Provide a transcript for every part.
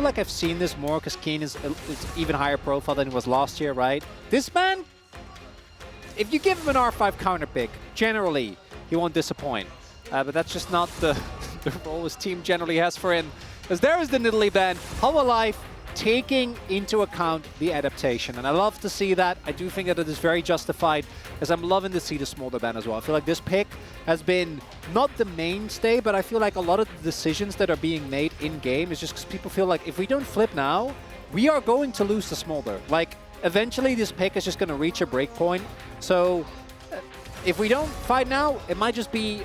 like I've seen this more because Keen is even higher profile than he was last year, right? This man, if you give him an R5 counter pick, generally, he won't disappoint. But that's just not the role his team generally has for him. As there is the Nidalee ban, Hololive taking into account the adaptation. And I love to see that. I do think that it is very justified, as I'm loving to see the Smolder ban as well. I feel like this pick has been not the mainstay, but I feel like a lot of the decisions that are being made in-game is just because people feel like if we don't flip now, we are going to lose the Smolder. Like, eventually this pick is just going to reach a break point. So if we don't fight now, it might just be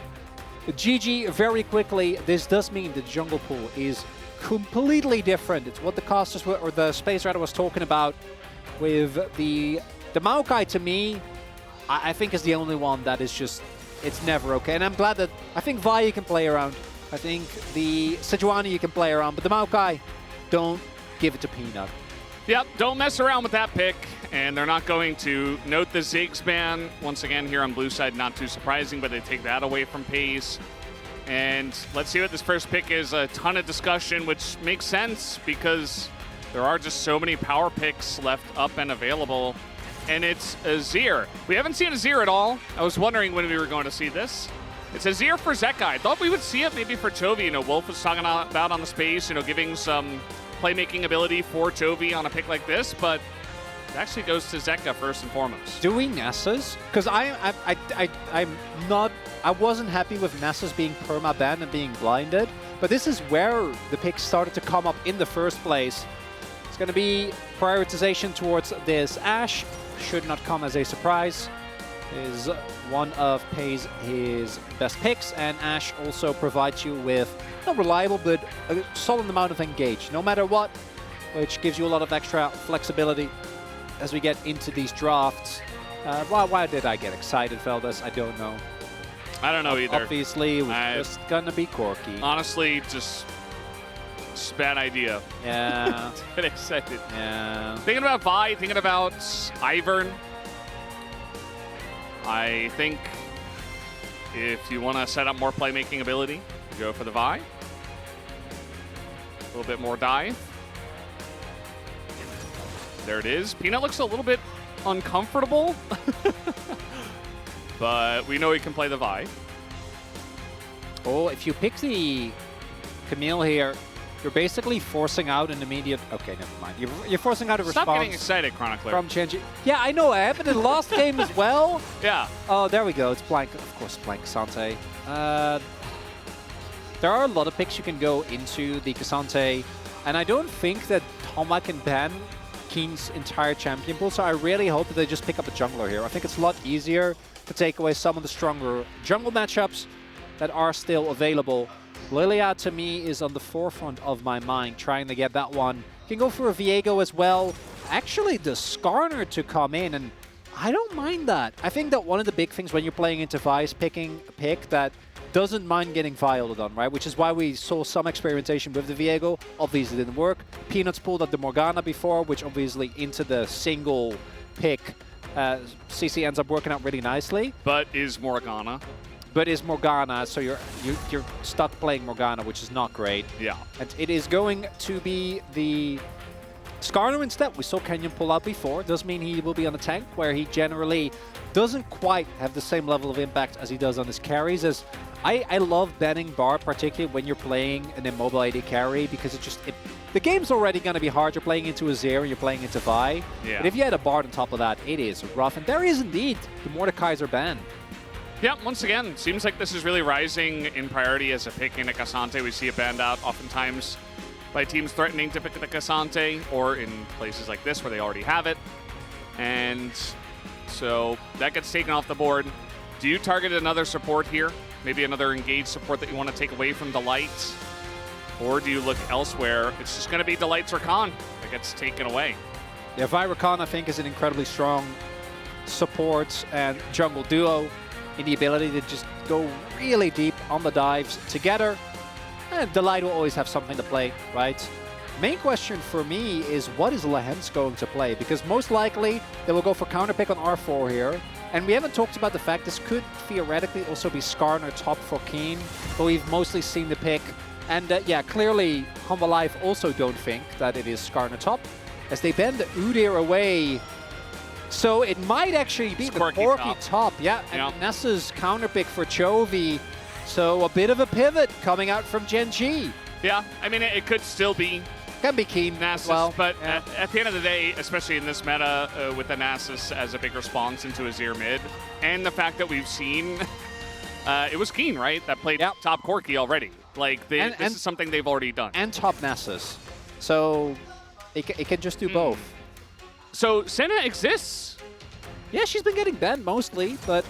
GG very quickly. This does mean the jungle pool is completely different. It's what the casters were, or the Space Rider was talking about with the Maokai. To me, I think is the only one that is just, it's never okay. And I'm glad that, I think Vi you can play around. I think the Sejuani you can play around, but the Maokai, don't give it to Peanut. Yep, don't mess around with that pick, and they're not going to. Note the Ziggs ban, once again here on blue side, not too surprising, but they take that away from Pace. And let's see what this first pick is. A ton of discussion, which makes sense because there are just so many power picks left up and available. And it's Azir. We haven't seen Azir at all. I was wondering when we were going to see this. It's Azir for Zeka. I thought we would see it maybe for Chovy. You know, Wolf was talking about on the space, you know, giving some playmaking ability for Chovy on a pick like this, but it actually goes to Zeka first and foremost. Do we Nessus? Because I wasn't happy with Nessus being perma-banned and being blinded, but this is where the picks started to come up in the first place. It's going to be prioritization towards this Ashe. Should not come as a surprise. Is one of Pei's his best picks, and Ashe also provides you with not reliable, but a solid amount of engage, no matter what, which gives you a lot of extra flexibility as we get into these drafts. Why did I get excited, fellas? I don't know. I don't know either. Obviously, it was just gonna be Corki. Honestly, just bad idea. Yeah. Get excited. Yeah. Thinking about Vi, thinking about Ivern. I think if you want to set up more playmaking ability, you go for the Vi. A little bit more dive. There it is. Peanut looks a little bit uncomfortable, but we know he can play the Vi. Oh, if you pick the Camille here, you're basically forcing out an immediate... Okay, never mind. You're forcing out a response. Stop getting excited, Chronicler. From Genji. Yeah, I know. It happened in the last game as well. Yeah. Oh, there we go. It's Blank. Of course, Blank Cassante. There are a lot of picks you can go into the Cassante, and I don't think that Toma can ban Keen's entire champion pool, so I really hope that they just pick up a jungler here. I think it's a lot easier to take away some of the stronger jungle matchups that are still available. Lilia, to me, is on the forefront of my mind, trying to get that one. You can go for a Viego as well. Actually, the Skarner to come in, and I don't mind that. I think that one of the big things when you're playing into Vi is picking a pick that doesn't mind getting Vi done, right? Which is why we saw some experimentation with the Viego. Obviously, it didn't work. Peanuts pulled up the Morgana before, which obviously into the single pick, CC ends up working out really nicely. But is Morgana. But is Morgana, so you're stuck playing Morgana, which is not great. Yeah. And it is going to be the Skarner instead. We saw Kenyon pull out before. Does mean he will be on a tank, where he generally doesn't quite have the same level of impact as he does on his carries. As I love banning Bard, particularly when you're playing an immobile AD carry, because the game's already going to be hard. You're playing into Azir and you're playing into Vi. Yeah. But if you had a Bard on top of that, it is rough. And there is indeed the Mordekaiser ban. Yeah, once again, seems like this is really rising in priority as a pick in a Cassante. We see it banned out oftentimes by teams threatening to pick the Cassante, or in places like this where they already have it. And so that gets taken off the board. Do you target another support here? Maybe another engaged support that you want to take away from Delight? Or do you look elsewhere? It's just going to be Delight's Rakan that gets taken away. Yeah, Vi Rakan, I think, is an incredibly strong support and jungle duo in the ability to just go really deep on the dives together. And Delight will always have something to play, right? Main question for me is, what is Lehens going to play? Because most likely they will go for counterpick on R4 here. And we haven't talked about the fact this could theoretically also be Skarner top for Keen, but we've mostly seen the pick And yeah, clearly Humble Life also don't think that it is Skarner top, as they bend the Udyr away. So it might actually be It's the Corki top. Yeah, and Nessa's counter pick for Chovy. So a bit of a pivot coming out from GENG. Yeah, I mean, it could still be Can be keen. Nasus, Well, but yeah. at the end of the day, especially in this meta with the Nasus as a big response into Azir mid, and the fact that we've seen, it was Keen, right? That played top Corki already. Like, this is something they've already done. And top Nasus. So it can just do both. So Senna exists? Yeah, she's been getting banned mostly, but...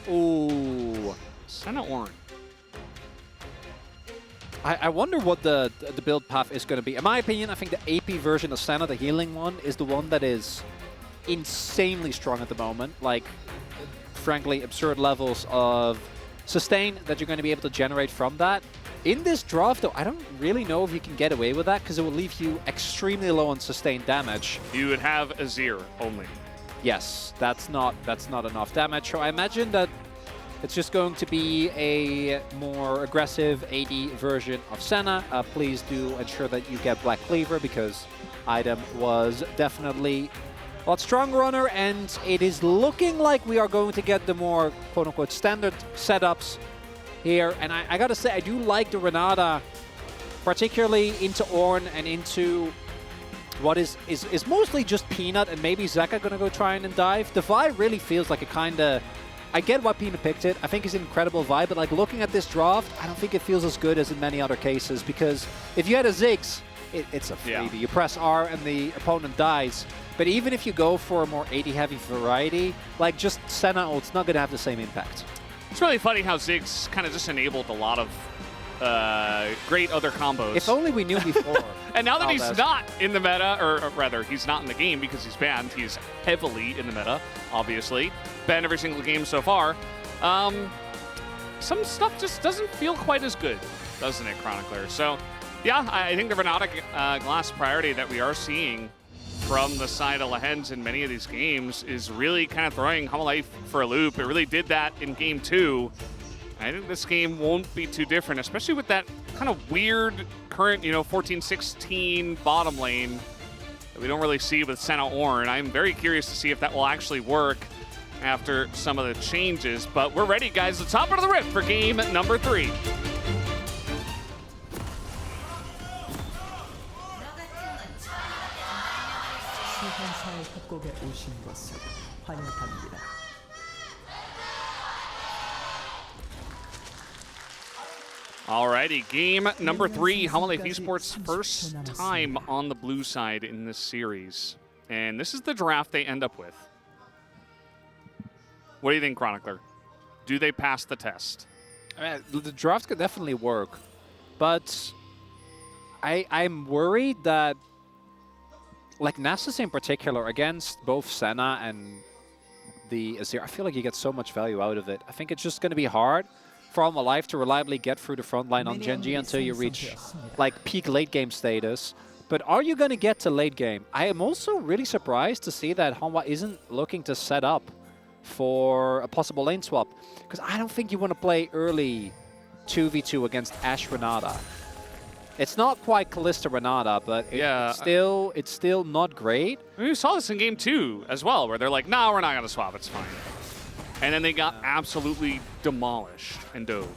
Ooh. Senna Orin. I wonder what the build path is going to be. In my opinion, I think the AP version of Senna, the healing one, is the one that is insanely strong at the moment. Like, frankly, absurd levels of sustain that you're going to be able to generate from that. In this draft, though, I don't really know if you can get away with that, because it will leave you extremely low on sustained damage. You would have Azir only. Yes, that's not enough damage. So I imagine that it's just going to be a more aggressive AD version of Senna. Please do ensure that you get Black Cleaver, because item was definitely a lot stronger on her, and it is looking like we are going to get the more quote-unquote standard setups here. And I gotta say, I do like the Renata, particularly into Ornn and into what is mostly just Peanut, and maybe Zeka gonna go try and dive. The vibe really feels like a kinda... I get why Peanut picked it. I think it's an incredible vibe, but like looking at this draft, I don't think it feels as good as in many other cases, because if you had a Ziggs, it's a freebie. Yeah. You press R and the opponent dies. But even if you go for a more AD heavy variety, like just Senna ult's not gonna have the same impact. It's really funny how Ziggs kind of just enabled a lot of great other combos. If only we knew before. And now that he's not in the meta, or rather, he's not in the game because he's banned. He's heavily in the meta, obviously. Banned every single game so far. Some stuff just doesn't feel quite as good, doesn't it, Chronicler? So, yeah, I think the Renata glass priority that we are seeing from the side of Lehends in many of these games is really kind of throwing Humble Life for a loop. It really did that in Game 2. I think this game won't be too different, especially with that kind of weird current, 14-16 bottom lane that we don't really see with Senna Ornn. I'm very curious to see if that will actually work after some of the changes. But we're ready, guys. The top of the rift for game number 3. Alrighty, game number 3, Humble Life Esports' first time on the blue side in this series. And this is the draft they end up with. What do you think, Chronicler? Do they pass the test? I mean, the draft could definitely work, but I'm worried that, like Nasus in particular, against both Senna and the Azir, I feel like you get so much value out of it. I think it's just going to be hard for Humble Life to reliably get through the front line on GENG until you reach like peak late game status. But are you going to get to late game? I am also really surprised to see that Hanwha isn't looking to set up for a possible lane swap, because I don't think you want to play early 2v2 against Ashe Renata. It's not quite Kalista Renata, but it's still not great. I mean, we saw this in Game 2 as well, where they're like, no, we're not going to swap, it's fine. And then they got absolutely demolished and dove.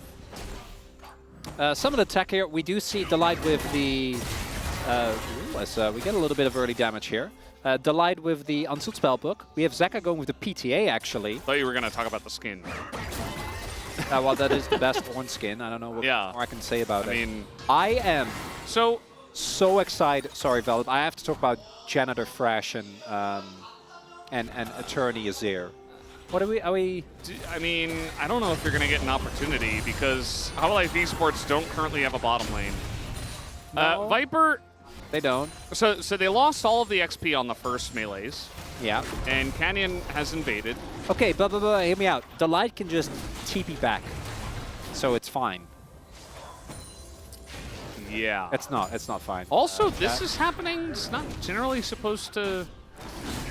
Some of the tech here, we do see Delight with the... we get a little bit of early damage here. Delight with the Unsealed Spellbook. We have Zeka going with the PTA, actually. Thought you were going to talk about the skin. Well, that is the best Ornn skin. I don't know what more I can say about it. I mean... I am so excited. Sorry, Velvet. I have to talk about Janitor Fresh and Attorney Azir. What are we... I mean, I don't know if you're going to get an opportunity, because Humble Life Esports don't currently have a bottom lane. No, Viper... They don't. So they lost all of the XP on the first melees. Yeah. And Canyon has invaded. Okay, but hear me out. Delight can just TP back, so it's fine. Yeah. It's not fine. Also, this is happening. It's not generally supposed to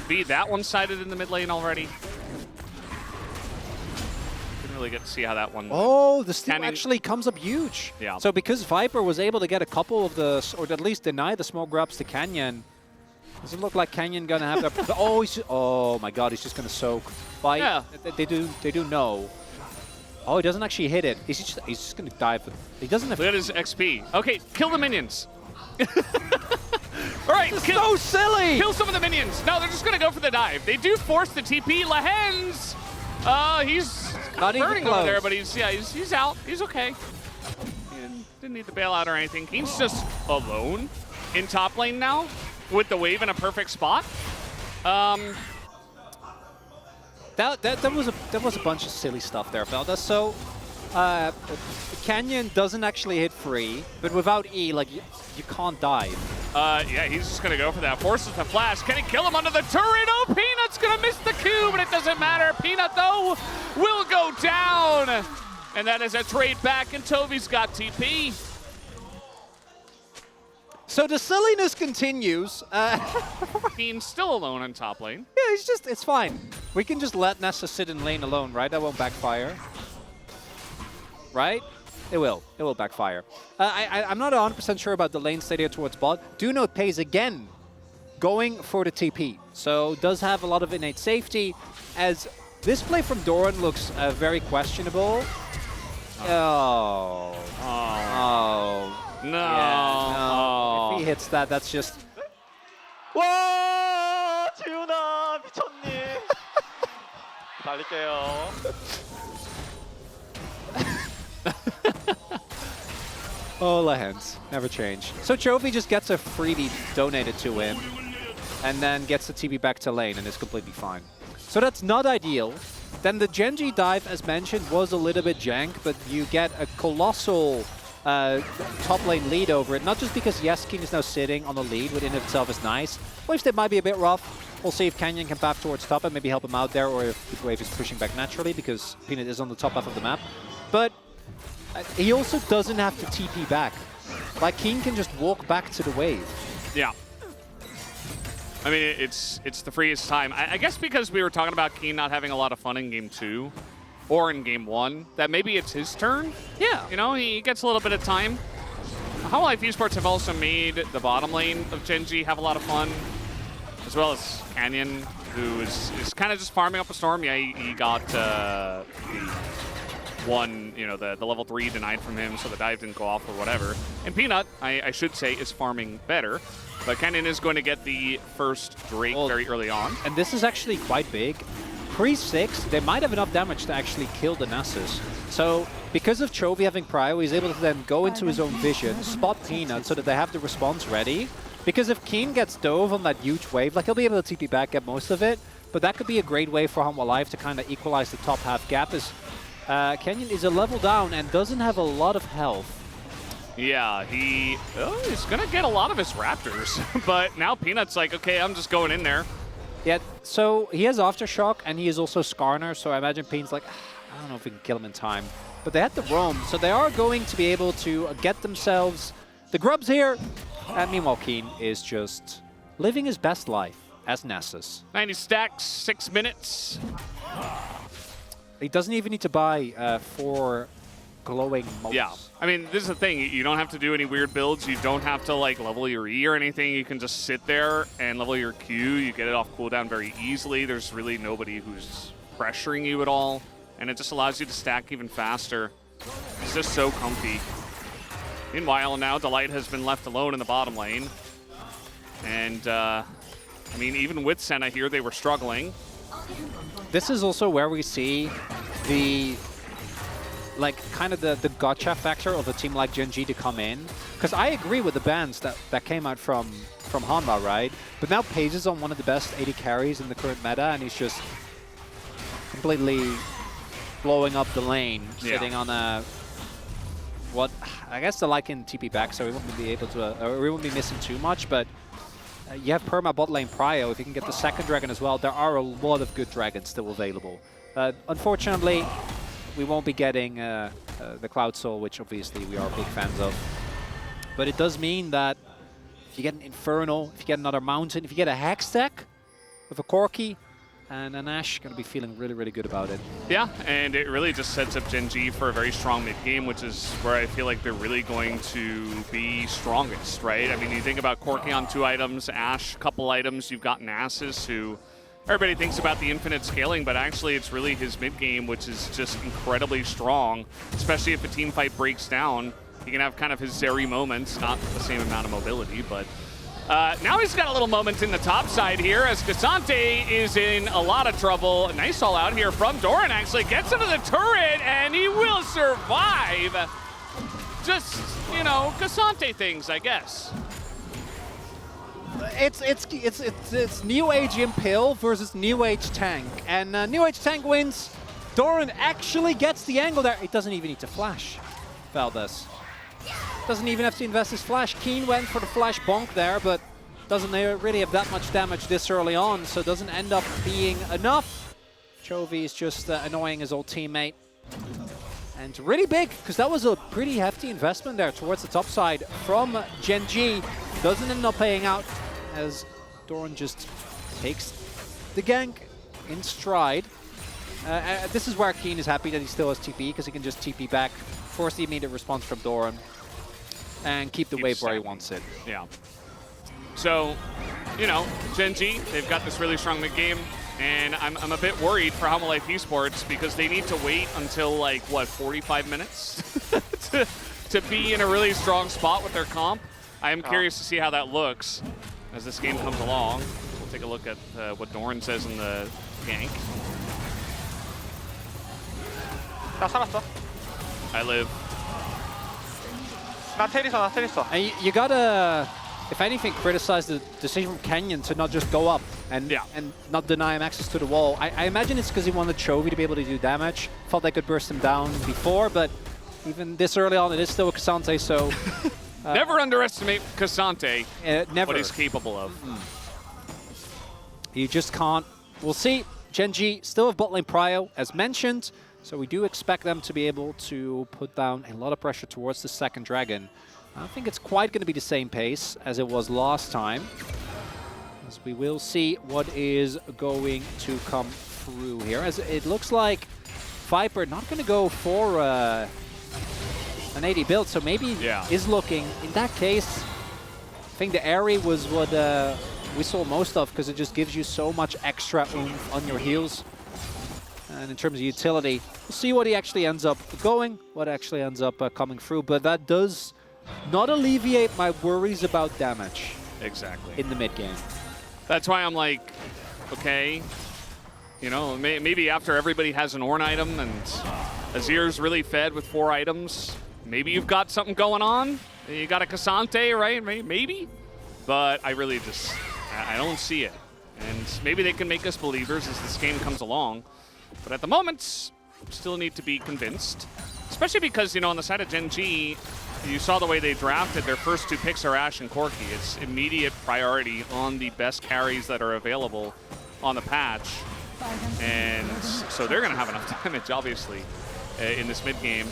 be that one-sided in the mid lane already. Didn't really get to see how that one went. Oh, the steal Canyon- actually comes up huge. Yeah. So because Viper was able to get a couple of the, or at least deny the smoke grabs to Canyon, does it look like Canyon gonna have the? Oh, oh my God, he's just gonna soak. But Yeah. they do know. Oh, he doesn't actually hit it. He's just gonna dive. He doesn't have. Look at his XP. Okay, kill the minions. All right, So silly. kill some of the minions. No, they're just gonna go for the dive. They do force the TP. Lahens, he's Not even burning over close. there, but he's out. He's okay. He didn't need the bailout or anything. He's just alone in top lane now with the wave in a perfect spot. That was a bunch of silly stuff there, Felda. So Canyon doesn't actually hit free, but without E, like you can't dive. Yeah, he's just gonna go for that. Forces the flash. Can he kill him under the turret? Oh, Peanut's gonna miss the Q, but it doesn't matter. Peanut, though, will go down. And that is a trade back, and Toby's got TP. So the silliness continues. Keen's still alone in top lane. Yeah, it's fine. We can just let Nessa sit in lane alone, right? That won't backfire. Right? It will backfire. I'm not 100% sure about the lane state here towards bot. Do note Pays again going for the TP. So does have a lot of innate safety, as this play from Doran looks very questionable. Oh. No. Yeah, no. If he hits that, that's just... 와 지훈아 미쳤니? 달릴게요. Oh, Lahens. Never change. So Chovy just gets a freebie donated to him, and then gets the TP back to lane, and is completely fine. So that's not ideal. Then the Genji dive, as mentioned, was a little bit jank, but you get a colossal top lane lead over it. Not just because Yeskin is now sitting on the lead, which in itself is nice. Wave step might be a bit rough. We'll see if Canyon can path towards top and maybe help him out there, or if the wave is pushing back naturally, because Peanut is on the top half of the map. But he also doesn't have to TP back. Like, Keen can just walk back to the wave. Yeah. I mean, it's the freest time. I guess because we were talking about Keen not having a lot of fun in Game 2 or in Game 1, that maybe it's his turn. Yeah. You know, he gets a little bit of time. Hololive Esports have also made the bottom lane of Genji have a lot of fun, as well as Canyon, who is kind of just farming up a storm. Yeah, he got the one, you know, the level 3 denied from him, so the dive didn't go off or whatever. And Peanut, I should say, is farming better. But Canyon is going to get the first Drake very early on. And this is actually quite big. Pre-6, they might have enough damage to actually kill the Nessus. So, because of Chovy having Prio, he's able to then go into his own vision, spot Peanut so that they have the response ready. Because if Keen gets dove on that huge wave, like, he'll be able to TP back, get most of it. But that could be a great way for Hololive to kind of equalize the top half gap. As Canyon is a level down and doesn't have a lot of health. Yeah, he's going to get a lot of his Raptors. But now Peanut's like, okay, I'm just going in there. Yeah, so he has Aftershock and he is also Skarner, so I imagine Peen's like, I don't know if we can kill him in time. But they had the roam, so they are going to be able to get themselves the grubs here. And meanwhile, Keen is just living his best life as Nessus. 90 stacks, 6 minutes. He doesn't even need to buy 4 glowing motes. Yeah, I mean, this is the thing. You don't have to do any weird builds. You don't have to, like, level your E or anything. You can just sit there and level your Q. You get it off cooldown very easily. There's really nobody who's pressuring you at all. And it just allows you to stack even faster. It's just so comfy. Meanwhile, now Delight has been left alone in the bottom lane. And, I mean, even with Senna here, they were struggling. This is also where we see the, like, kind of the gotcha factor of a team like Genji to come in. Because I agree with the bans that came out from Hanwha, right? But now Paige is on one of the best AD carries in the current meta, and he's just completely blowing up the lane, sitting on a, what, I guess the can TP back, so we won't be able to, or we won't be missing too much, but you have Perma bot lane Prio. If you can get the second dragon as well, there are a lot of good dragons still available. Unfortunately, we won't be getting the Cloud Soul, which obviously we are big fans of. But it does mean that if you get an Infernal, if you get another Mountain, if you get a Hex deck with a Corki, And Ash going to be feeling really, really good about it. Yeah, and it really just sets up GENG for a very strong mid-game, which is where I feel like they're really going to be strongest, right? I mean, you think about Corki on 2 items, Ash, couple items, you've got Nasus, who everybody thinks about the infinite scaling, but actually it's really his mid-game, which is just incredibly strong, especially if a team fight breaks down. He can have kind of his Zeri moments, not the same amount of mobility, but now he's got a little moment in the top side here as Cassante is in a lot of trouble. Nice all out here from Doran, actually gets into the turret, and he will survive. Just, you know, Cassante things, I guess. It's New Age Impale versus New Age Tank, and New Age Tank wins. Doran actually gets the angle there. It doesn't even need to flash, Valdez. Doesn't even have to invest his flash. Keen went for the flash bonk there, but doesn't really have that much damage this early on, so doesn't end up being enough. Chovy is just annoying his old teammate. And really big, because that was a pretty hefty investment there towards the top side from GENG. Doesn't end up paying out as Doran just takes the gank in stride. This is where Keen is happy that he still has TP, because he can just TP back, force the immediate response from Doran, and keep the wave where he wants it. Yeah. So, you know, GENG, they've got this really strong mid-game, and I'm a bit worried for Humble Life Esports because they need to wait until, like, what, 45 minutes to be in a really strong spot with their comp. I am curious to see how that looks as this game comes along. We'll take a look at what Doran says in the gank. 나 살았어. I live. 나 테리서, 나 테리서. And you gotta, if anything, criticize the decision from Kenyon to not just go up and not deny him access to the wall. I imagine it's because he wanted Chovy to be able to do damage. Felt they could burst him down before, but even this early on, it is still a Cassante, so... never underestimate Cassante, never. what he's capable of. You just can't. We'll see. GENG still have bot lane prio, as mentioned, so we do expect them to be able to put down a lot of pressure towards the second dragon. I don't think it's quite going to be the same pace as it was last time, as we will see what is going to come through here. As it looks like Viper not going to go for an 80 build, so maybe is looking. In that case, I think the Airy was what we saw most of, because it just gives you so much extra oomph on your heals. And in terms of utility, we'll see what he actually ends up going, what actually ends up coming through. But that does not alleviate my worries about damage. Exactly. In the mid game. That's why I'm like, okay, you know, maybe after everybody has an Ornn item and Azir's really fed with 4 items, maybe you've got something going on. You got a Cassante, right? Maybe. But I really just, I don't see it. And maybe they can make us believers as this game comes along. But at the moment, still need to be convinced. Especially because, you know, on the side of GENG, you saw the way they drafted. Their first 2 picks are Ashe and Corki. It's immediate priority on the best carries that are available on the patch. And so they're going to have enough damage, obviously, in this mid game.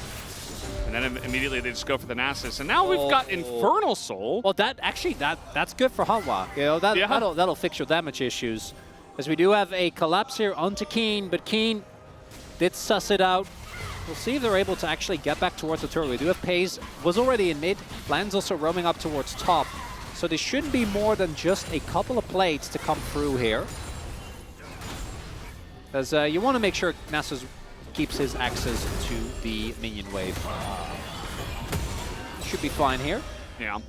And then immediately they just go for the Nasus. And now we've got Infernal Soul. Well, that's good for Hanwha. You know, that'll fix your damage issues. As we do have a collapse here onto Keen, but Keen did suss it out. We'll see if they're able to actually get back towards the turret. We do have Paze, was already in mid. Lan's also roaming up towards top. So there shouldn't be more than just a couple of plates to come through here. As you want to make sure Nasus keeps his access to the minion wave. Should be fine here. Yeah.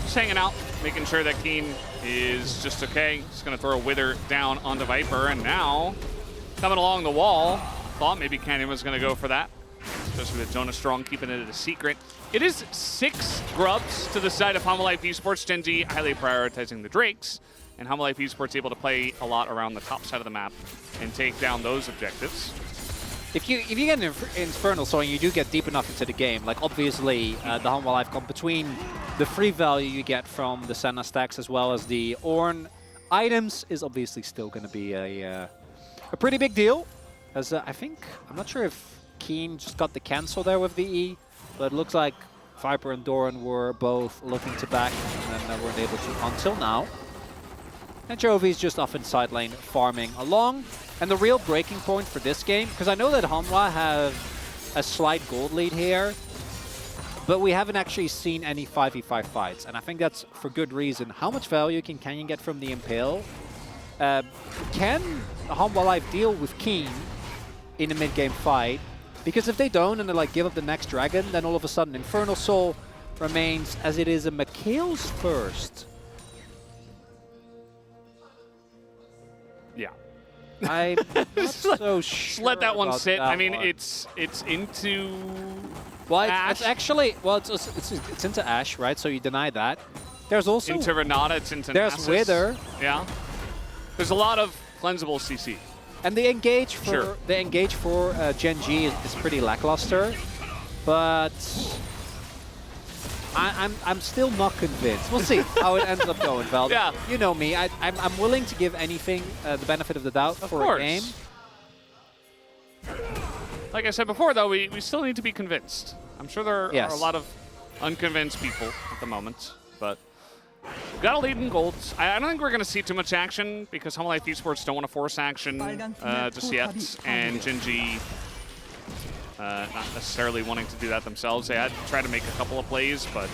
Just hanging out, making sure that Keen is just okay. Just going to throw a Wither down onto Viper, and now coming along the wall. Thought maybe Canyon was going to go for that, especially with Jonas Strong keeping it a secret. It is 6 grubs to the side of Humble Life Esports. GENG highly prioritizing the Drakes, and Humble Life Esports able to play a lot around the top side of the map and take down those objectives. If you get an Infernal Soul and you do get deep enough into the game, like obviously the Humble Life comp between the free value you get from the Senna stacks as well as the Ornn items is obviously still going to be a pretty big deal. As I'm not sure if Keen just got the cancel there with the E, but it looks like Viper and Doran were both looking to back and then weren't able to until now. And Jovi's just off in side lane farming along. And the real breaking point for this game, because I know that Hanwha have a slight gold lead here, but we haven't actually seen any 5v5 fights. And I think that's for good reason. How much value can Canyon get from the Impale? Can Hanwha Life deal with Keen in a mid-game fight? Because if they don't and they like give up the next dragon, then all of a sudden Infernal Soul remains as it is a Mikhail's first. Yeah. I'm not so sure. Let that one sit. I mean, one. it's into well, Ash. it's actually it's into Ash, right? So you deny that. There's also into Renata, it's into there's Nasus. Wither. Yeah. There's a lot of cleansable CC. And the engage for GENG is pretty lackluster, but I'm still not convinced. We'll see how it ends up going, Val. Yeah. You know me. I'm willing to give anything the benefit of the doubt for a game. Like I said before, though, we still need to be convinced. I'm sure there are a lot of unconvinced people at the moment, but we've got a lead in golds. I don't think we're going to see too much action because Hanwha Life Esports don't want to force action just yet, and GENG not necessarily wanting to do that themselves. They had to try to make a couple of plays, but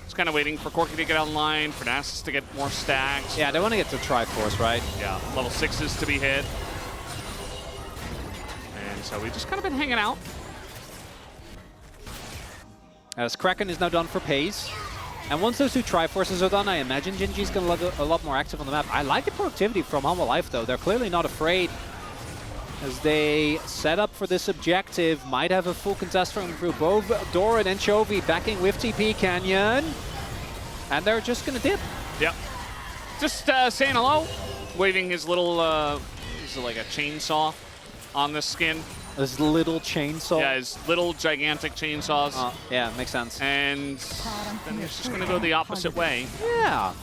just kind of waiting for Corki to get online, for Nasus to get more stacks. Yeah, they want to get to Triforce, right? Yeah, level 6s to be hit. And so we've just kind of been hanging out. As Kraken is now done for Pace. And once those two Triforces are done, I imagine GENG's going to look a lot more active on the map. I like the productivity from Hanwha Life, though. They're clearly not afraid as they set up for this objective. Might have a full contest from through both Doran and Chovy backing with TP Canyon. And they're just going to dip. Yep. Just saying hello. Waving his little, is it like a chainsaw on this skin? His little chainsaw. Yeah, his little gigantic chainsaws. Yeah, makes sense. And then he's just going to go the opposite way. Yeah.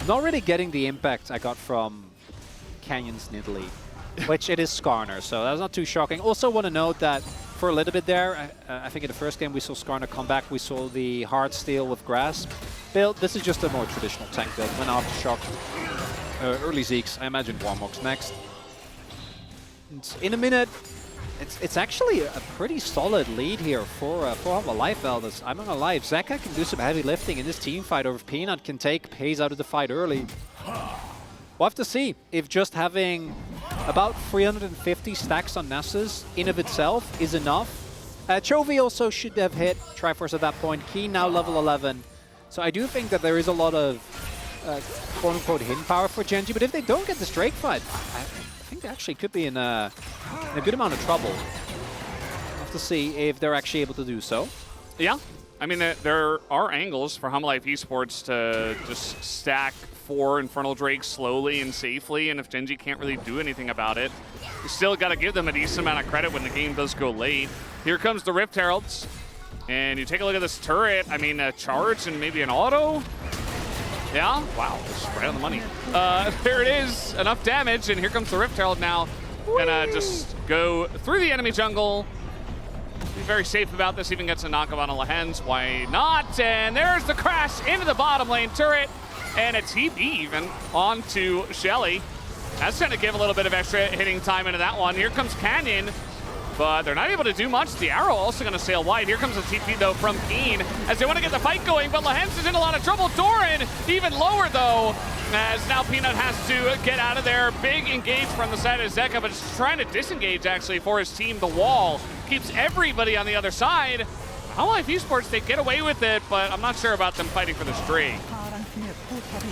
Not really getting the impact I got from Canyon's Nidalee, which it is Skarner, so that's not too shocking. Also want to note that for a little bit there, I think in the first game we saw Skarner come back, we saw the hard steal with Grasp build. This is just a more traditional tank build. Went Aftershock, early Zeeks, I imagine Warmog's next. And in a minute, it's actually a pretty solid lead here for Hanwha Life, Elders. I'm not gonna lie, if Zeka can do some heavy lifting in this team fight, or if Peanut can take Pace out of the fight early, we'll have to see if just having about 350 stacks on Nasus in of itself is enough. Chovy also should have hit Triforce at that point. Keen now level 11. So I do think that there is a lot of quote-unquote hidden power for GENG, but if they don't get this Drake fight, I think they actually could be in a good amount of trouble. We'll have to see if they're actually able to do so. Yeah. I mean, there are angles for Hanwha Life Esports to just stack 4 Infernal Drakes slowly and safely, and if GENG can't really do anything about it, you still got to give them a decent amount of credit when the game does go late. Here comes the Rift Heralds, and you take a look at this turret. I mean, a charge and maybe an auto. Yeah, wow, just right on the money. There it is, enough damage, and here comes the Rift Herald now. Gonna just go through the enemy jungle. Be very safe about this, even gets a knockup on a Lahens. Why not? And there's the crash into the bottom lane turret, and a TP even onto HLE. That's going to give a little bit of extra hitting time into that one. Here comes Canyon, but they're not able to do much. The arrow also going to sail wide. Here comes a TP, though, from Keen as they want to get the fight going, but Lahens is in a lot of trouble. Doran even lower, though, as now Peanut has to get out of there. Big engage from the side of Zeka, but just trying to disengage, actually, for his team. The wall keeps everybody on the other side. Hanwha Life Esports, they get away with it, but I'm not sure about them fighting for this Drake.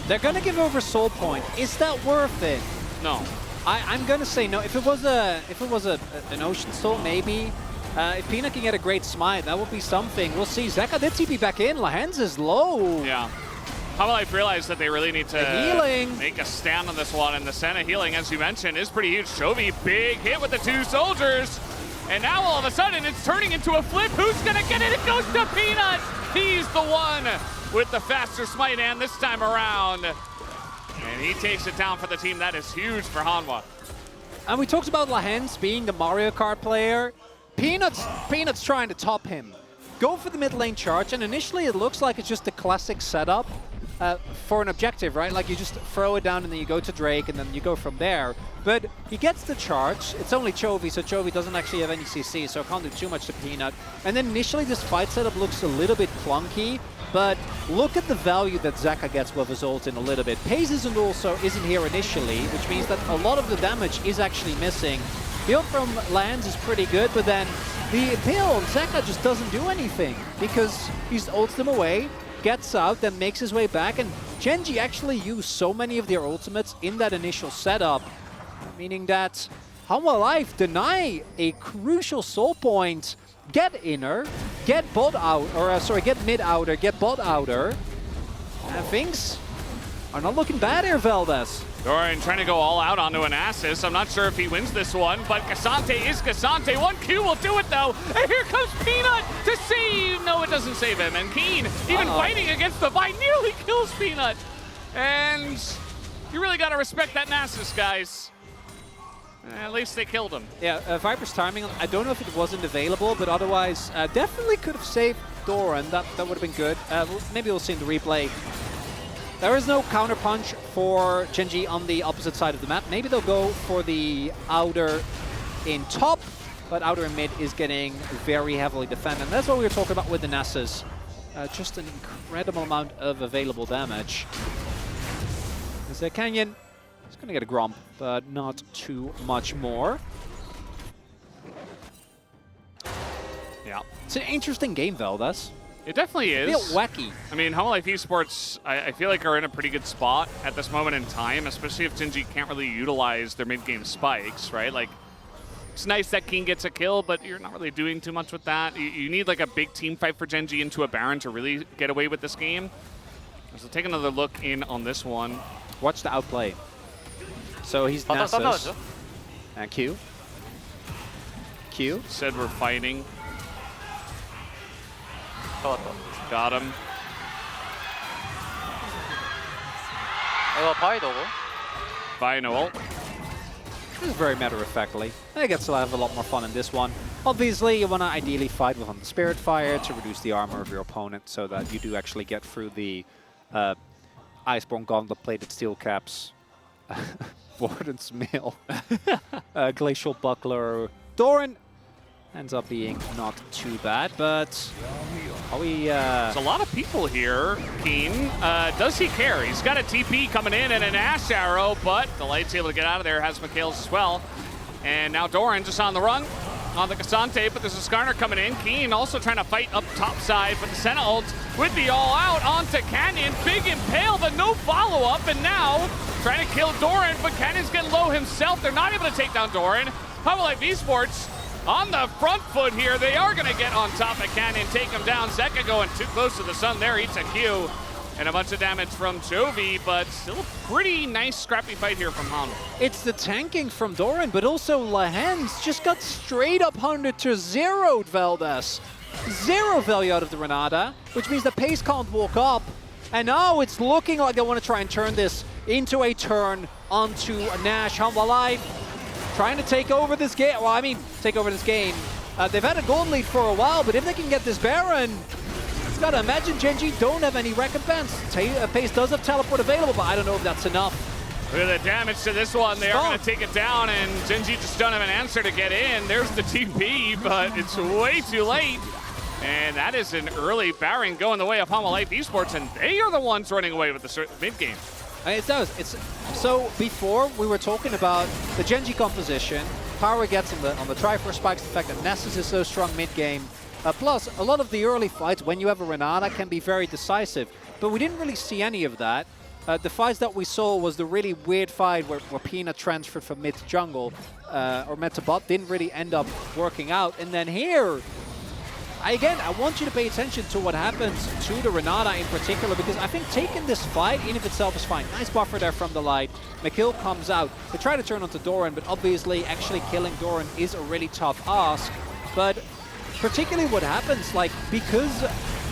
They're going to give over Soul Point. Is that worth it? No. I'm gonna say no. If it was an Ocean Soul, maybe. If Peanut can get a great smite, that would be something. We'll see. Zeka did TP back in. Lahens is low. Yeah. Hanwha Life realized that they really need to make a stand on this one, and the Senna healing, as you mentioned, is pretty huge. Chovy, big hit with the 2 soldiers, and now all of a sudden it's turning into a flip. Who's gonna get it? It goes to Peanut. He's the one with the faster smite, and this time around. And he takes it down for the team. That is huge for Hanwha. And we talked about Lahens being the Mario Kart player. Peanut's trying to top him. Go for the mid lane charge, and initially it looks like it's just a classic setup for an objective, right? Like you just throw it down and then you go to Drake and then you go from there. But he gets the charge. It's only Chovy, so Chovy doesn't actually have any CC, so can't do too much to Peanut. And then initially this fight setup looks a little bit clunky, but look at the value that Zeka gets with his ult in a little bit. Paze isn't here initially, which means that a lot of the damage is actually missing. The ult from Lands is pretty good, but then the appeal on Zeka just doesn't do anything because he's ults them away, gets out, then makes his way back, and GENG actually used so many of their ultimates in that initial setup, meaning that Humble Life deny a crucial soul point, get inner, get bot out, or get mid outer, get bot outer, and things are not looking bad here, Veldes. Doran trying to go all out onto an assist. I'm not sure if he wins this one, but Cassante is Cassante. 1Q will do it though. And here comes Peanut to save. No, it doesn't save him. And Keen, even fighting against the fight, nearly kills Peanut. And you really got to respect that Nasus, guys. At least they killed him. Yeah, Viper's timing, I don't know if it wasn't available, but otherwise definitely could have saved Doran. That would have been good. Maybe we'll see in the replay. There is no counter punch for GENG on the opposite side of the map. Maybe they'll go for the outer in top, but outer and mid is getting very heavily defended. And that's what we were talking about with the Nasus. Just an incredible amount of available damage. As Canyon is going to get a Gromp, but not too much more. Yeah. It's an interesting game, Veldes. It definitely is. It's a bit wacky. I mean, Humble Life Esports, I feel like are in a pretty good spot at this moment in time, especially if GENG can't really utilize their mid-game spikes, right? Like, it's nice that King gets a kill, but you're not really doing too much with that. You need like a big team fight for GENG into a Baron to really get away with this game. So take another look in on this one. Watch the outplay. So he's Nasus. And Q. Said we're fighting. Got him. 이거 바이 노고. Bye, Noel. This is very matter-of-factly. I get to have a lot more fun in this one. Obviously, you want to ideally fight with on the Spirit Fire to reduce the armor of your opponent so that you do actually get through the Iceborne Gauntlet plated steel caps, Warden's Mail, Glacial Buckler. Doran ends up being not too bad, but are we... There's a lot of people here, Keen. Does he care? He's got a TP coming in and an Ash Arrow, but the Light's able to get out of there, has Mikhail's as well. And now Doran just on the run on the Cassante, but there's a Skarner coming in. Keen also trying to fight up top side, but the Senna ult with the all-out onto Canyon. Big Impale, but no follow-up, and now trying to kill Doran, but Canyon's getting low himself. They're not able to take down Doran. Humble Life Esports on the front foot here. They are going to get on top of Canyon, take him down. Zeka going too close to the sun there, eats a Q. And a bunch of damage from Chovy, but still a pretty nice scrappy fight here from Humble. It's the tanking from Doran, but also Lahens just got straight up 100 to 0'd Veldes. 0 value out of the Renata, which means the Pace can't walk up. And now it's looking like they want to try and turn this into a turn onto Nash. Humble Life trying to take over this game. Well, I mean, take over this game. They've had a gold lead for a while, but if they can get this Baron, it's got to imagine GENG don't have any recompense. Pace does have teleport available, but I don't know if that's enough. Look at the damage to this one. They are going to take it down, and GENG just don't have an answer to get in. There's the TP, but it's way too late. And that is an early Baron going the way of Humble Life Esports, and they are the ones running away with the mid-game. It does. So before we were talking about the GENG composition, power gets on the Triforce spikes, the fact that Nessus is so strong mid-game. Plus, a lot of the early fights, when you have a Renata, can be very decisive. But we didn't really see any of that. The fights that we saw was the really weird fight where Peanut transferred from mid to jungle, or mid to bot, didn't really end up working out. And then here, again, I want you to pay attention to what happens to the Renata in particular, because I think taking this fight in of itself is fine. Nice buffer there from the Light. Mikhail comes out. They try to turn onto Doran, but obviously actually killing Doran is a really tough ask. But particularly what happens, like, because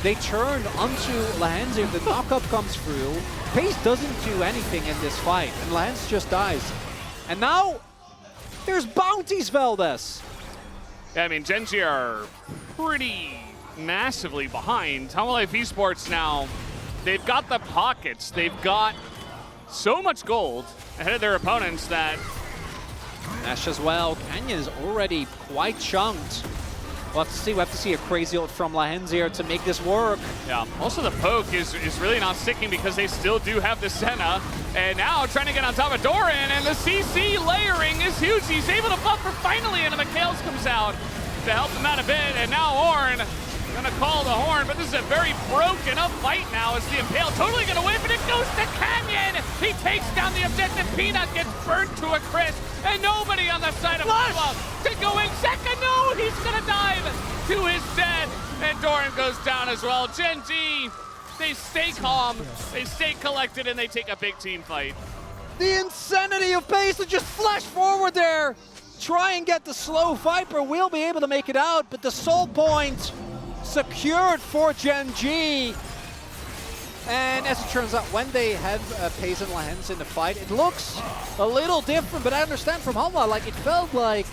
they turn onto Lahens, the knockup comes through, Pace doesn't do anything in this fight, and Lahens just dies. And now, there's bounties, Veldes! Yeah, I mean, GENG are pretty massively behind. Humble Life Esports now they've got the pockets. They've got so much gold ahead of their opponents that... Nash as well. Canyon is already quite chunked. We'll have to see a crazy ult from Lahens here to make this work. Yeah, also the poke is really not sticking because they still do have the Senna. And now trying to get on top of Doran, and the CC layering is huge. He's able to buffer finally, and the McHale's comes out to help him out a bit. And now Ornn gonna call the horn, but this is a very broken up fight now as the Impale totally gonna win, but it goes to Canyon! He takes down the objective, Peanut gets burnt to a crisp, and nobody on the side of Flush to go in second, no, he's gonna dive to his death, and Doran goes down as well. GENG, they stay calm, they stay collected, and they take a big team fight. The insanity of pace to just flash forward there! Try and get the slow Viper, will be able to make it out, but the soul point secured for GENG. And as it turns out, when they have Pace and Lahens in the fight, it looks a little different, but I understand from Hanwha, like it felt like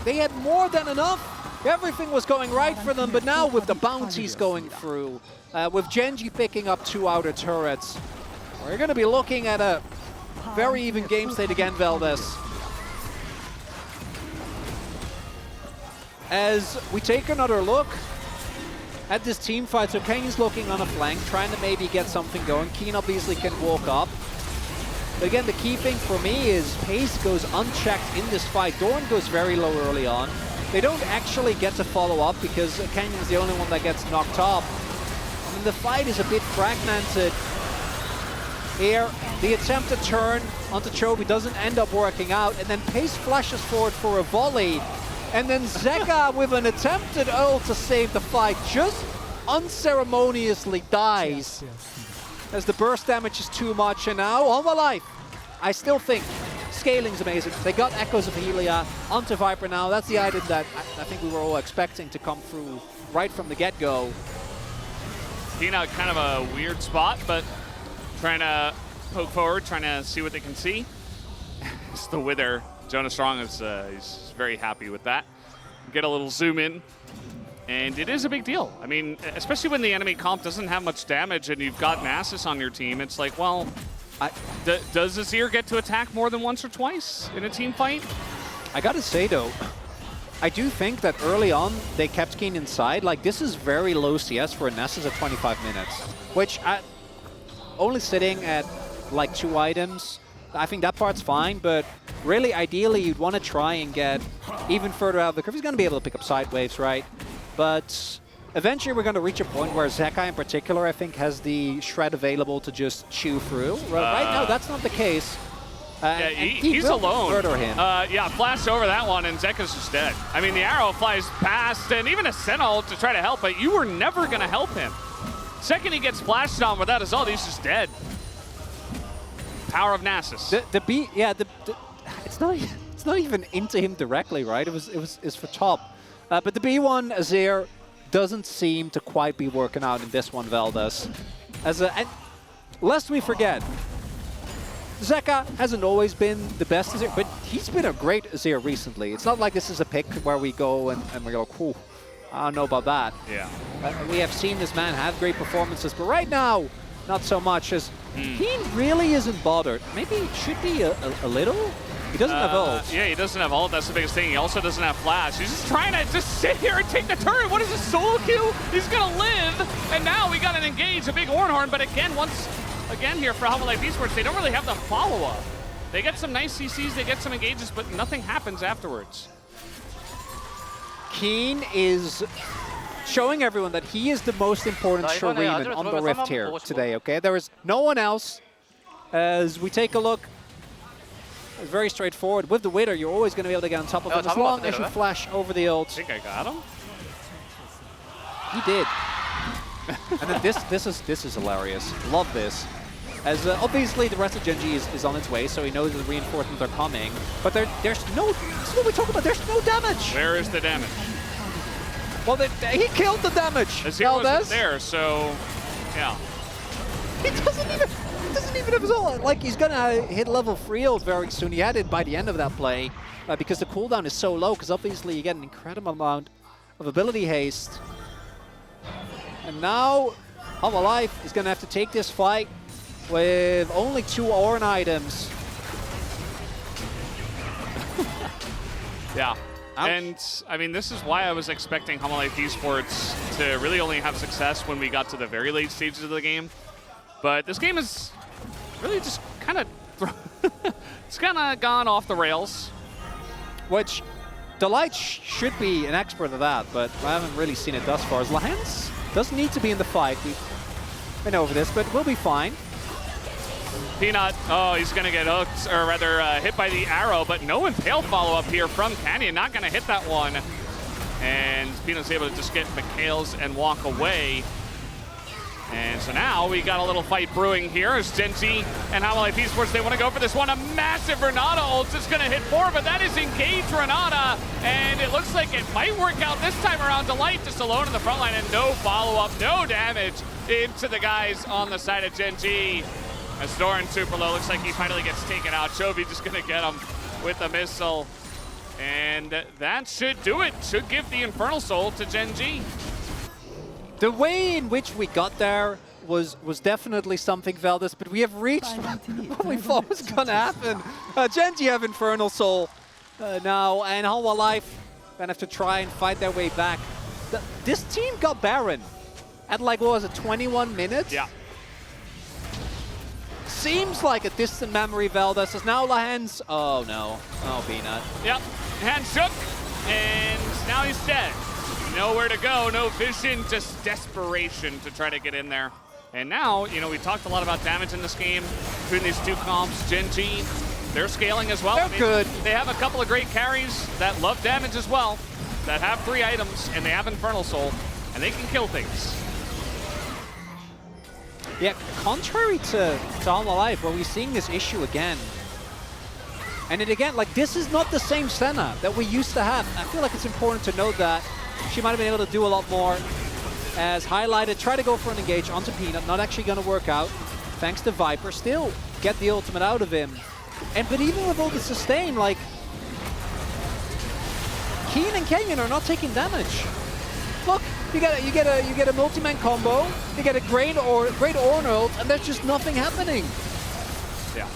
they had more than enough. Everything was going right for them, but now with the bounties going through, with GENG picking up 2 outer turrets, we're going to be looking at a very even game state again, Valdez. As we take another look at this team fight, so Kane's looking on a flank, trying to maybe get something going. Keen obviously can walk up. But again, the key thing for me is Pace goes unchecked in this fight. Doran goes very low early on. They don't actually get to follow up because Canyon's the only one that gets knocked off. And the fight is a bit fragmented. Here, the attempted turn onto Chovy doesn't end up working out, and then Pace flashes forward for a volley. And then Zeka with an attempted ult to save the fight just unceremoniously dies as the burst damage is too much. And now, on my life, I still think scaling's amazing. They got Echoes of Helia onto Viper now. That's the item that I think we were all expecting to come through right from the get-go. Peanut kind of a weird spot, but trying to poke forward, trying to see what they can see. It's the Wither. Jonas Strong is he's very happy with that. Get a little zoom in, and it is a big deal. I mean, especially when the enemy comp doesn't have much damage and you've got Nasus on your team, it's like, well, does Azir get to attack more than once or twice in a team fight? I gotta say though, I do think that early on they kept Keen inside. Like, this is very low CS for a Nasus at 25 minutes, which only sitting at like 2 items, I think that part's fine, but really, ideally, you'd want to try and get even further out of the curve. He's going to be able to pick up side waves, right? But eventually, we're going to reach a point where Zeka, in particular, I think, has the shred available to just chew through. Right now, that's not the case. Yeah, he's alone. Murder him. Yeah, flash over that one, and Zeka's just dead. I mean, the arrow flies past, and even a Sentinel to try to help, but you were never going to help him. Second he gets flashed on without his ult, he's just dead. Power of Nasus. It's not even into him directly, right? It's for top. But the B1 Azir doesn't seem to quite be working out in this one, Valdez. And lest we forget, Zeka hasn't always been the best Azir, but he's been a great Azir recently. It's not like this is a pick where we go and we go, cool, I don't know about that. Yeah. We have seen this man have great performances, but right now, not so much. As he really isn't bothered. Maybe it should be a little. He doesn't have ult. Yeah, he doesn't have ult. That's the biggest thing. He also doesn't have flash. He's just trying to just sit here and take the turret. What is this solo queue? He's gonna live. And now we got an engage, a big Ornhorn. But again, here for Hanwha Life Esports, they don't really have the follow-up. They get some nice CCs, they get some engages, but nothing happens afterwards. Keen is showing everyone that he is the most important Shuriman on the Rift here today, okay? There is no one else. As we take a look, it's very straightforward. With the Wither, you're always going to be able to get on top of him as long as you flash over the ult. I think I got him. He did. And then this is hilarious. Love this. As obviously the rest of GENG is on its way, so he knows the reinforcements are coming. But there's no, this is what we talk about, there's no damage. Where is the damage? Well, he killed the damage. Azir wasn't there, so yeah. He doesn't even have his ult. Like, he's gonna hit level 3 ult very soon. He had it by the end of that play because the cooldown is so low, because obviously you get an incredible amount of ability haste. And now Humble Life is going to have to take this fight with only 2 Ornn items. Yeah. Ouch. And, I mean, this is why I was expecting Humble Life Esports to really only have success when we got to the very late stages of the game. But this game is really just kind of it's kind of gone off the rails. Which, Delight should be an expert of that, but I haven't really seen it thus far. Lance doesn't need to be in the fight. We've been over this, but we'll be fine. Peanut, oh, he's going to get hooked, or rather hit by the arrow, but no impale follow-up here from Canyon. Not going to hit that one. And Peanut's able to just get McHale's and walk away. And so now we got a little fight brewing here as GENG and Humble Life Esports, they want to go for this one. A massive Renata ult is going to hit 4, but that is engaged Renata. And it looks like it might work out this time around. Delight just alone in the front line and no follow-up, no damage into the guys on the side of GENG. As Doran super low, looks like he finally gets taken out. Chovy just going to get him with a missile. And that should do it. Should give the Infernal Soul to GENG. The way in which we got there was definitely something, Veldis, but we have reached what we thought was going to happen. GENG have Infernal Soul now, and Humble Life gonna have to try and fight their way back. This team got Baron at like, what was it, 21 minutes? Yeah. Seems like a distant memory, Veldis. As now Lahens. Oh no. Oh, Peanut. Yep. Hand shook, and now he's dead. Nowhere to go, no vision, just desperation to try to get in there. And now, you know, we talked a lot about damage in this game between these two comps. GENG, they're scaling as well. They're good. They have a couple of great carries that love damage as well, that have 3 items, and they have Infernal Soul, and they can kill things. Yeah, contrary to Humble Life, where we're seeing this issue again. And it again, like, this is not the same Senna that we used to have. I feel like it's important to note that she might have been able to do a lot more. As highlighted, try to go for an engage onto Peanut, not actually going to work out. Thanks to Viper, still get the ultimate out of him. But even with all the sustain, like, Keen and Canyon are not taking damage. Look, you get a multi-man combo, you get a great Ornn ult, and there's just nothing happening. Yeah.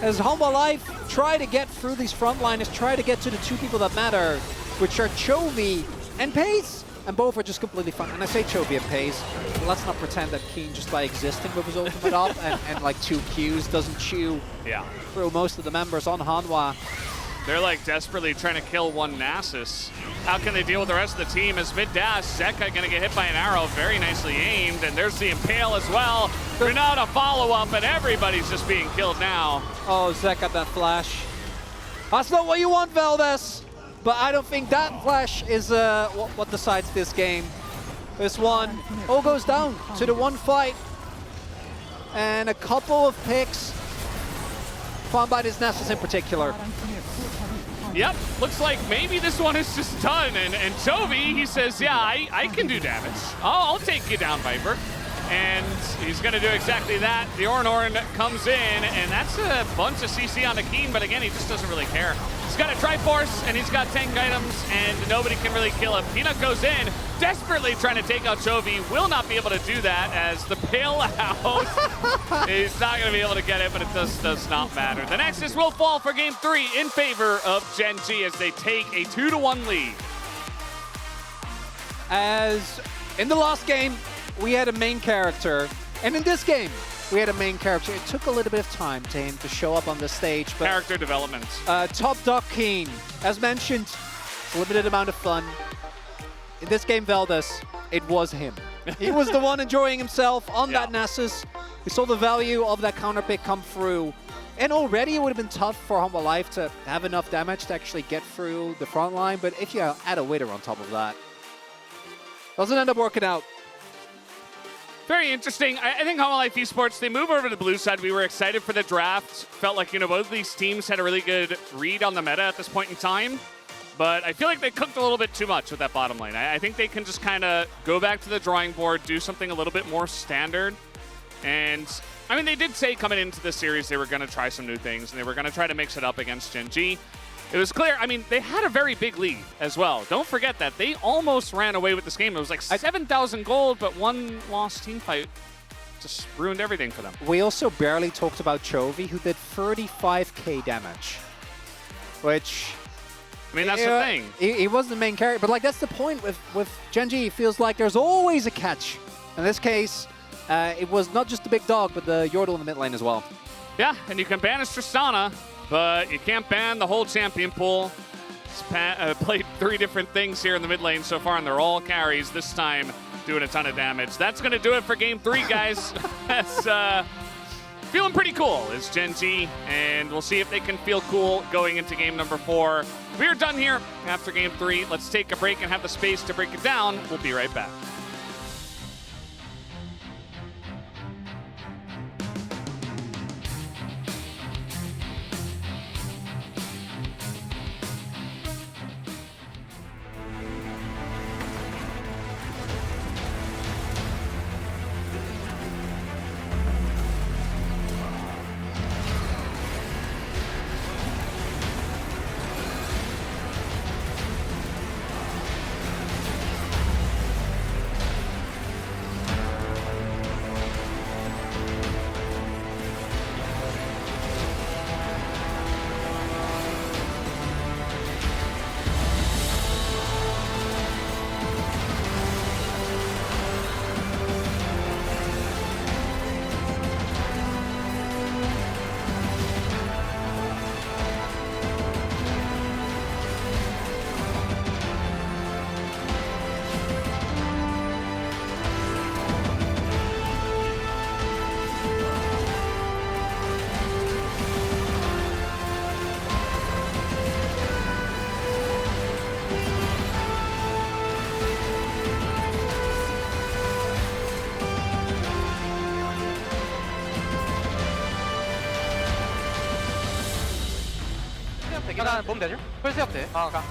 As Humble Life try to get through these frontliners, try to get to the 2 people that matter, which are Chovy and Pace, and both are just completely fine. And I say Chovy and Pace, let's not pretend that Keen, just by existing with his ultimate up and like 2 Qs, doesn't chew through most of the members on Hanwha. They're like desperately trying to kill one Nasus. How can they deal with the rest of the team? As mid-dash, Zeka gonna get hit by an arrow, very nicely aimed, and there's the Impale as well. Renata follow-up, and everybody's just being killed now. Oh, Zeka, that flash. That's not what you want, Veldis. But I don't think that flash is what decides this game. This one all goes down to the 1 fight. And a couple of picks found by this Nasus in particular. Yep, looks like maybe this one is just done. And Chovy, he says, yeah, I can do damage. I'll take you down, Viper. And he's going to do exactly that. The Ornn comes in, and that's a bunch of CC on the Keen, but again, he just doesn't really care. He's got a Triforce, and he's got tank items, and nobody can really kill him. Peanut goes in, desperately trying to take out Chovy. Will not be able to do that, as the Pale House is not going to be able to get it, but it does not matter. The Nexus will fall for Game 3 in favor of GENG as they take a 2-1 lead. As in the last game, we had a main character, and in this game, we had a main character. It took a little bit of time to him to show up on the stage, but Character development. Top Dog Keen, as mentioned, limited amount of fun. In this game, Veldis, it was him. He was the one enjoying himself on that Nasus. We saw the value of that counter pick come through. And already it would have been tough for Humble Life to have enough damage to actually get through the front line, but if you add a Wither on top of that, doesn't end up working out. Very interesting. I think Humble Life Esports, they move over to the blue side. We were excited for the draft. Felt like, you know, both of these teams had a really good read on the meta at this point in time. But I feel like they cooked a little bit too much with that bottom lane. I think they can just kind of go back to the drawing board, do something a little bit more standard. And, I mean, they did say coming into this series they were going to try some new things, and they were going to try to mix it up against GENG. it was clear. I mean, they had a very big lead as well. Don't forget that. They almost ran away with this game. It was like 7,000 gold, but one lost team fight just ruined everything for them. We also barely talked about Chovy, who did 35k damage, which... I mean, that's the thing. He wasn't the main character, but like that's the point with GENG. It feels like there's always a catch. In this case, it was not just the big dog, but the Yordle in the mid lane as well. Yeah, and you can banish Tristana, but you can't ban the whole champion pool. Played 3 different things here in the mid lane so far, and they're all carries. This time, doing a ton of damage. That's going to do it for Game 3, guys. That's feeling pretty cool is GENG, and we'll see if they can feel cool going into game number 4. We're done here after game 3. Let's take a break and have the space to break it down. We'll be right back. 하나 보면 되죠? 풀수역 돼. 가다가.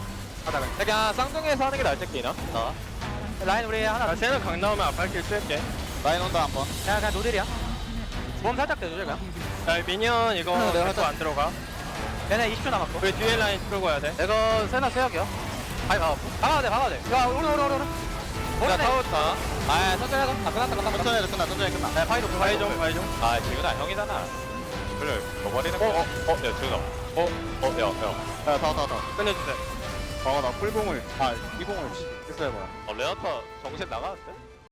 그냥 쌍둥이에서 하는 게 나을 텐데 너. 라인 우리 하나. 쟤는 강 나오면 앞발길 쓸게. 라인 온다 한번. 그냥 노딜이야. 몸 살짝 대줘 그냥. 야 미니언 이거 내가 안 들어가. 얘네 20초 남았고. 우리 뒤에 라인 끌고 와야 돼. 이거 세나 세역이야. 아니 박아야 돼. 야 오른. 야 타워다. 아 천천히 하자. 천천히 끝나. 네 파이도 파이 좀. 아 지금아 형이잖아. 그래 버리는 거. 야 지금. 야 타워. 끝내주세요. 나 풀공을. 이공을 했어야 봐. 레나타 정신 나가는데?